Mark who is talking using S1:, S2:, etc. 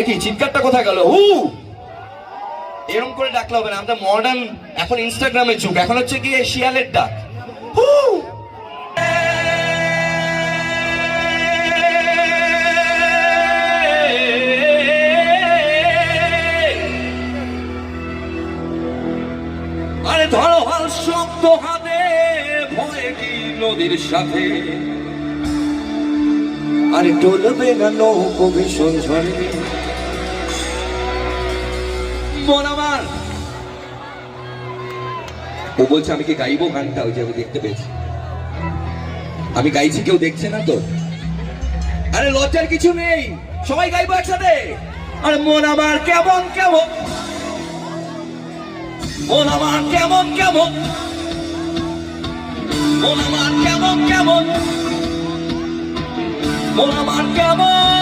S1: কি চিৎকারটা কোথায় গেল? এরকম করে ডাকলে হবে না, আমাদের মডার্ন এখন ইনস্টাগ্রামের যুগ, এখন হচ্ছে কি শিয়ালের ডাক। আরে ধরো হাল শক্ত হাতে, ভয়ে কি নদীর সাথে, আরে টলবে না নৌকো ভীষণ ঝড়ে। মন আমার, ও বলছে আমি কি গাইবো গানটা? ওই যে আমি দেখতে পেয়েছি, আমি গাইছি, কেউ দেখছে না তো? আরে লজ্জার কিছু নেই, সবাই গাইবো একসাথে। আরে মন আমার কেমন কেমন, মন আমার কেমন কেমন, মন আমার কেমন কেমন, মন আমার কেমন।